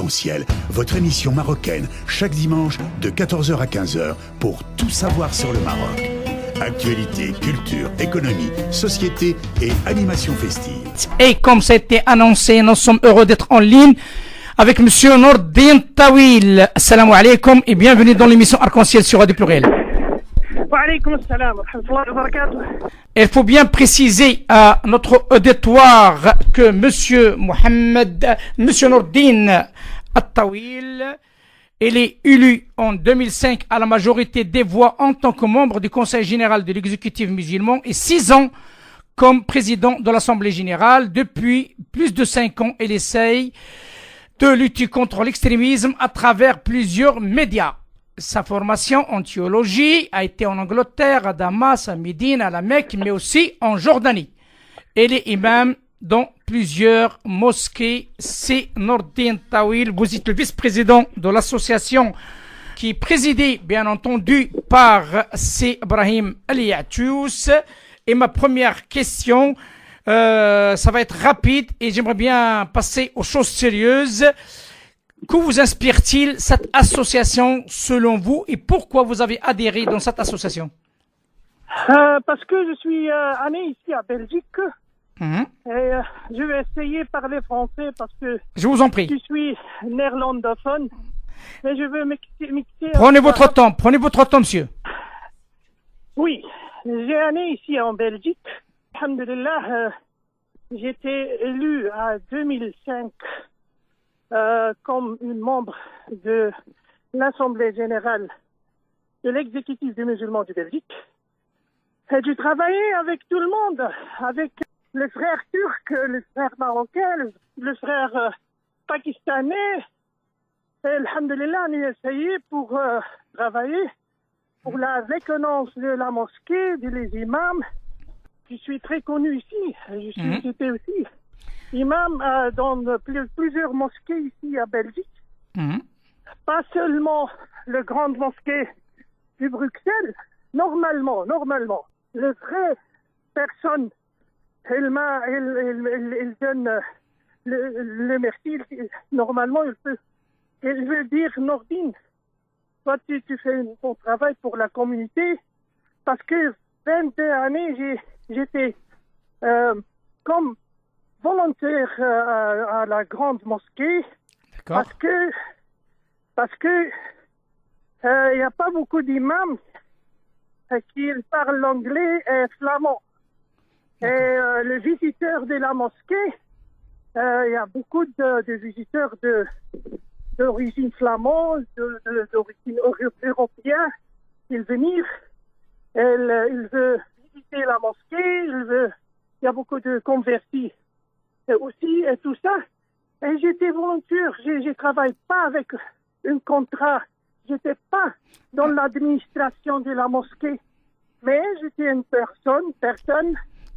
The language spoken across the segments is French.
Arc-en-Ciel, votre émission marocaine, chaque dimanche de 14h à 15h pour tout savoir sur le Maroc. Actualité, culture, économie, société et animation festive. Et comme c'était annoncé, nous sommes heureux d'être en ligne avec Monsieur Nordin Tawil. Assalamu alaikum et bienvenue dans l'émission Arc-en-Ciel sur Radio Pluriel. Wa alaykoum assalam wa rahmatullahi wa barakatuh. Il faut bien préciser à notre auditoire que Monsieur Nordin Tawil, il est élu en 2005 à la majorité des voix en tant que membre du Conseil général de l'exécutif musulman et 6 ans comme président de l'Assemblée générale. Depuis plus de 5 ans, il essaye de lutter contre l'extrémisme à travers plusieurs médias. Sa formation en théologie a été en Angleterre, à Damas, à Médine, à la Mecque, mais aussi en Jordanie. Il est imam dans plusieurs mosquées. C'est Nordin Tawil. Vous êtes le vice-président de l'association qui est présidée, bien entendu, par C. Ibrahim Aliatous. Et ma première question, ça va être rapide et j'aimerais bien passer aux choses sérieuses. Que vous inspire-t-il cette association selon vous et pourquoi vous avez adhéré dans cette association? Parce que je suis né ici à Belgique Mhm. et je vais essayer de parler français parce que Je vous en prie. je suis néerlandophone mais je veux mixer. Prenez votre temps, monsieur. Oui, j'ai né ici en Belgique. Alhamdulillah, j'ai été élu en 2005 comme une membre de l'Assemblée générale de l'exécutif des musulmans du Belgique. Et j'ai travaillé avec tout le monde, avec les frères turcs, les frères marocains, les frères pakistanais. Et alhamdulillah, on a essayé pour travailler pour la reconnaissance de la mosquée, des imams. Je suis très connu ici. J'étais aussi imam dans plusieurs mosquées ici à Belgique. Mhm. Pas seulement le grande mosquée de Bruxelles. Normalement, les vraies personnes, elles donnent le merci. Normalement, elle veut dire, Nordin, toi tu fais un bon travail pour la communauté, parce que 22 années, j'étais comme volontaire à la grande mosquée. D'accord. Parce que il n'y a pas beaucoup d'imams qui parlent l'anglais et flamand. Et les visiteurs de la mosquée, il y a beaucoup de visiteurs d'origine flamande, d'origine européenne. Ils viennent, ils veulent visiter la mosquée, il y a beaucoup de convertis aussi et tout ça. Et j'étais volontaire, je travaille pas avec un contrat, j'étais pas dans l'administration de la mosquée, mais j'étais une personne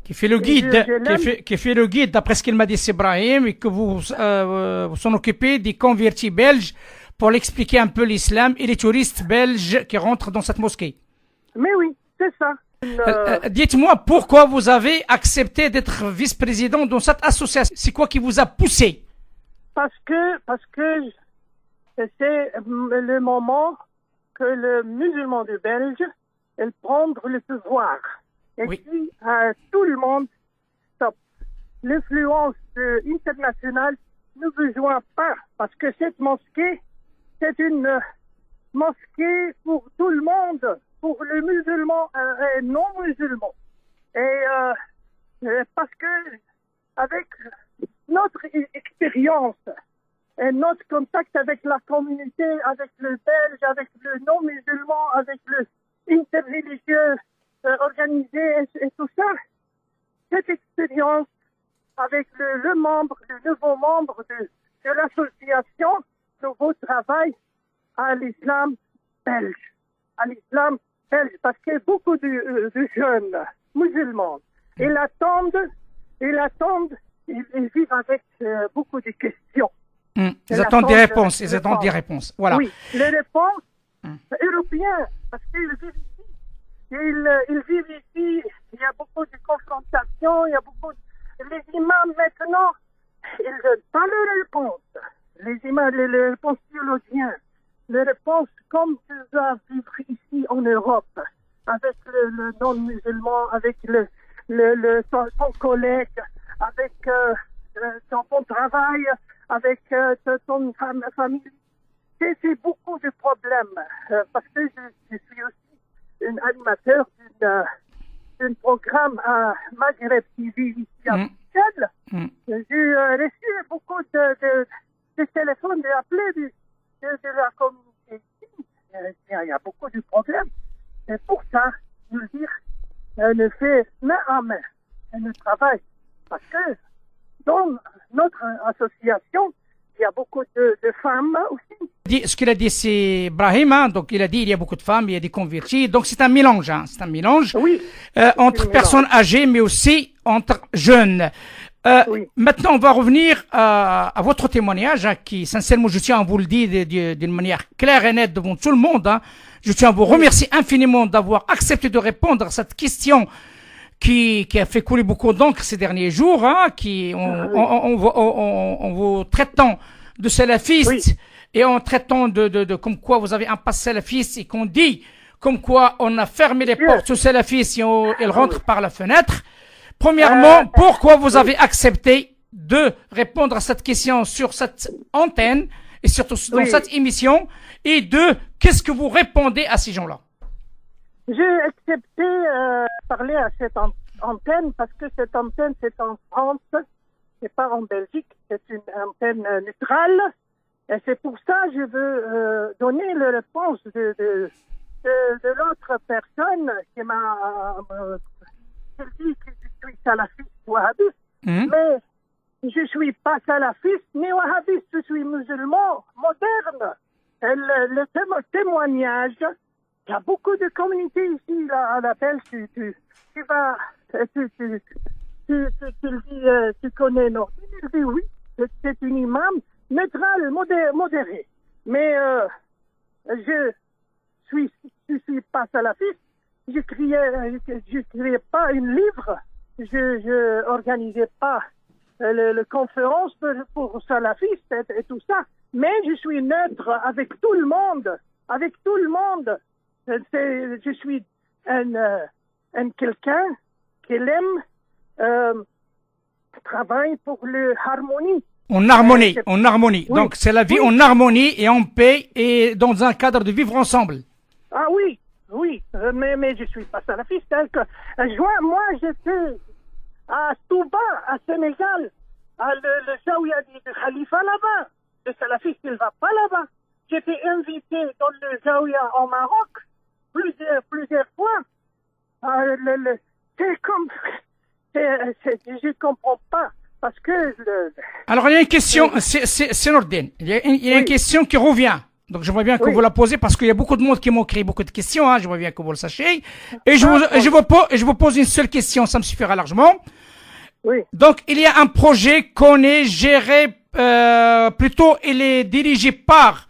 Qui fait le guide, qui fait le guide, d'après ce qu'il m'a dit, c'est Ibrahim, et que vous s'en occupez des convertis belges pour l'expliquer un peu l'islam et les touristes belges qui rentrent dans cette mosquée. Mais oui, c'est ça. Dites-moi pourquoi vous avez accepté d'être vice-président dans cette association. C'est quoi qui vous a poussé? Parce que c'est le moment que le musulman de Belge elle prendre le pouvoir. Et Oui. puis tout le monde stop. L'influence internationale ne besoin pas parce que cette mosquée c'est une mosquée pour tout le monde, pour les musulmans et non musulmans. Et parce que avec notre expérience et notre contact avec la communauté, avec le Belge, avec le non-musulman, avec le interreligieux organisé et tout ça, cette expérience avec le nouveau membre de l'association, nouveau travail à l'islam belge. Parce que beaucoup de jeunes musulmans, ils attendent, ils vivent avec beaucoup de questions. Ils attendent des réponses. Voilà. Oui, les réponses européennes, parce qu'ils vivent ici. Ils vivent ici, il y a beaucoup de confrontations, il y a beaucoup de... Les imams maintenant, ils ne donnent pas les réponses. les images, les réponses théologiennes, les réponses comme tu vas vivre ici en Europe, avec le non-musulman, avec ton collègue, avec ton travail, avec ton famille. C'est beaucoup de problèmes, parce que je suis aussi un animateur d'un programme à Maghreb TV ici à Bruxelles. J'ai reçu beaucoup de téléphones, d'appels de la communauté ici. Il y a beaucoup de problèmes. Et pour ça, je veux dire, elle fait main en main. Elle travaille. Parce que dans notre association, il y a beaucoup de femmes aussi. Ce qu'il a dit, c'est Brahim, hein, donc il a dit il y a beaucoup de femmes, il y a des convertis, donc c'est un mélange, hein, c'est un mélange Oui, entre personnes âgées, mais aussi entre jeunes. Oui. Maintenant, on va revenir à votre témoignage, hein, qui, sincèrement, je tiens à vous le dire d'une manière claire et nette devant tout le monde. Hein. Je tiens à vous remercier infiniment d'avoir accepté de répondre à cette question qui a fait couler beaucoup d'encre ces derniers jours, hein, en vous traitant de salafiste, Oui. et en traitant de comme quoi vous avez un passe salafiste et qu'on dit comme quoi on a fermé les portes aux salafistes et ils rentrent par la fenêtre. Premièrement, pourquoi vous avez accepté de répondre à cette question sur cette antenne et surtout dans cette émission, et qu'est-ce que vous répondez à ces gens-là? J'ai accepté parler à cette antenne parce que cette antenne, c'est en France, c'est pas en Belgique, c'est une antenne neutrale. Et c'est pour ça que je veux donner la réponse de l'autre personne qui m'a dit que je suis salafiste wahhabiste. Mais je suis pas salafiste ni wahhabiste, je suis musulman moderne. Et le témoignage, il y a beaucoup de communautés ici là, à la Belge. Tu le dis, tu connais Nordine. Il dit oui, c'est une imam neutral, modéré. Mais je suis pas salafiste. Je criais pas un livre. Je organisais pas le conférence pour salafistes et tout ça. Mais je suis neutre avec tout le monde. Avec tout le monde. Je suis un quelqu'un qui aime travailler pour l'harmonie. En harmonie. Oui. Donc c'est la vie en harmonie et en paix et dans un cadre de vivre ensemble. Ah oui, mais je suis pas salafiste. Hein, moi, j'étais à Touba, à Sénégal, à le Zaouia de Khalifa là-bas. Le salafiste, il va pas là-bas. J'étais invité dans le Zaouia au Maroc plusieurs fois. C'est comme... je comprends pas. Parce que... Alors, il y a une question, c'est Nordine. Il y a une question qui revient. Donc, je vois bien que vous la posez parce qu'il y a beaucoup de monde qui m'ont créé beaucoup de questions. Hein, je vois bien que vous le sachiez. Et je vous pose une seule question, ça me suffira largement. Oui. Donc, il y a un projet qu'on est géré, plutôt, il est dirigé par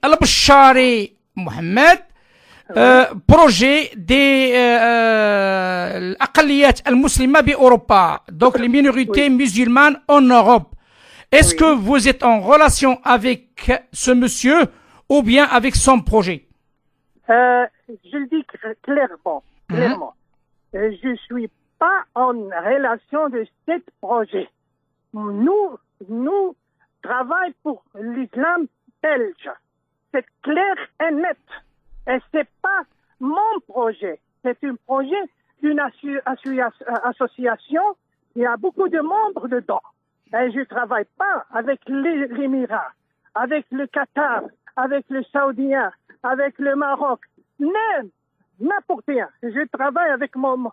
Al-Bashari Mohamed, projet des الأقليات المسلمة بأوروبا, donc les minorités musulmanes en Europe. Est-ce que vous êtes en relation avec ce monsieur ou bien avec son projet? Je le dis clairement. Je suis pas en relation de ce projet. Nous travaillons pour l'islam belge. C'est clair et net. Et c'est pas mon projet. C'est un projet d'une association. Il y a beaucoup de membres dedans. Et je travaille pas avec l'Émirat, avec le Qatar, avec le Saoudien, avec le Maroc. N'importe rien. Je travaille avec mon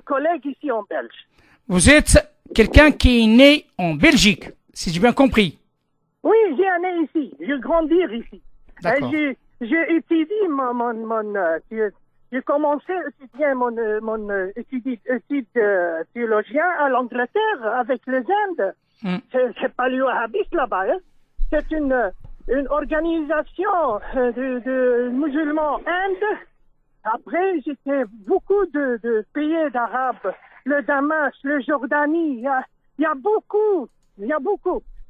collègue ici en Belge. Vous êtes quelqu'un qui est né en Belgique, si j'ai bien compris. Oui, j'ai né ici. Je grandis ici. D'accord. Et j'ai étudié j'ai commencé à étudier mon étude théologien à l'Angleterre avec les Indes. C'est pas le wahhabisme là-bas. Hein. C'est une organisation de musulmans Indes. Après, j'étais beaucoup de pays d'Arabes, le Damas, le Jordanie. Il y a beaucoup.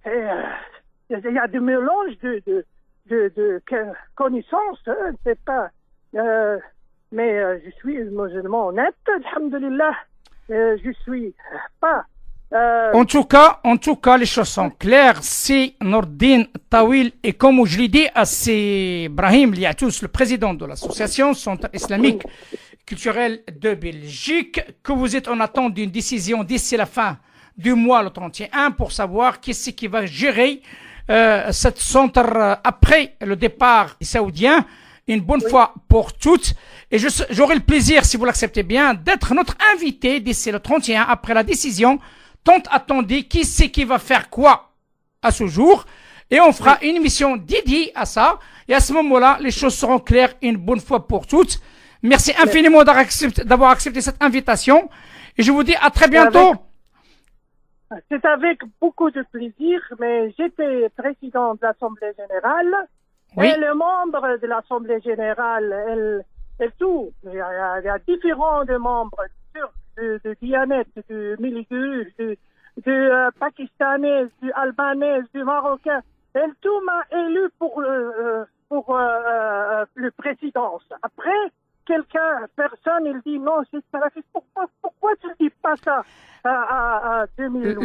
Et il y a des mélanges de connaissances, hein, c'est pas... mais je suis musulman honnête, alhamdoulilah. Je suis pas... En tout cas, les choses sont claires. C'est Nordine Tawil et comme je l'ai dit, c'est Brahim Liatous, le président de l'association Centre islamique culturel de Belgique, que vous êtes en attente d'une décision d'ici la fin du mois, le 31, pour savoir qui c'est qui va gérer cette centre après le départ des Saoudiens, une bonne fois pour toutes. Et j'aurai le plaisir, si vous l'acceptez bien, d'être notre invité d'ici le 31 après la décision tant attendue. Qui c'est qui va faire quoi à ce jour? Et on fera une émission dédiée à ça. Et à ce moment-là, les choses seront claires une bonne fois pour toutes. Merci infiniment d'avoir accepté cette invitation. Et je vous dis à très bientôt. C'est avec beaucoup de plaisir, mais j'étais président de l'Assemblée Générale. Oui. Et les membres de l'Assemblée Générale, tout, il y a différents de membres de Dianet, du Miligu, du Pakistanais, du Albanais, du Marocain. Elle tout m'a élu pour le présidence. Après, personne, il dit non, c'est salafiste. Pourquoi tu ne dis pas ça à 2000?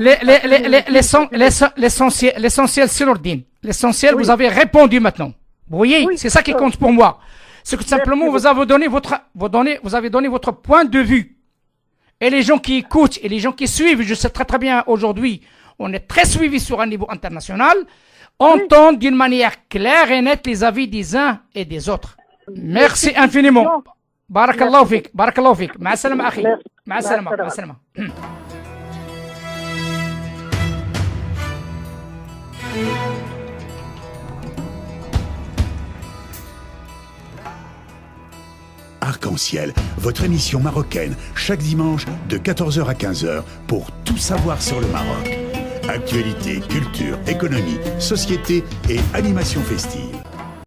L'essentiel, c'est Nordine. L'essentiel, vous avez répondu maintenant. Vous voyez, c'est ça qui compte pour moi. C'est que tout simplement, vous avez donné votre point de vue. Et les gens qui écoutent et les gens qui suivent, je sais très très bien aujourd'hui, on est très suivis sur un niveau international, entendent d'une manière claire et nette les avis des uns et des autres. Merci infiniment. Barakallahu fik, barakallahu fik. Ma salama akhi. Ma salama, ma salama. Arc-en-ciel, votre émission marocaine, chaque dimanche de 14h à 15h pour tout savoir sur le Maroc. Actualité, culture, économie, société et animation festive.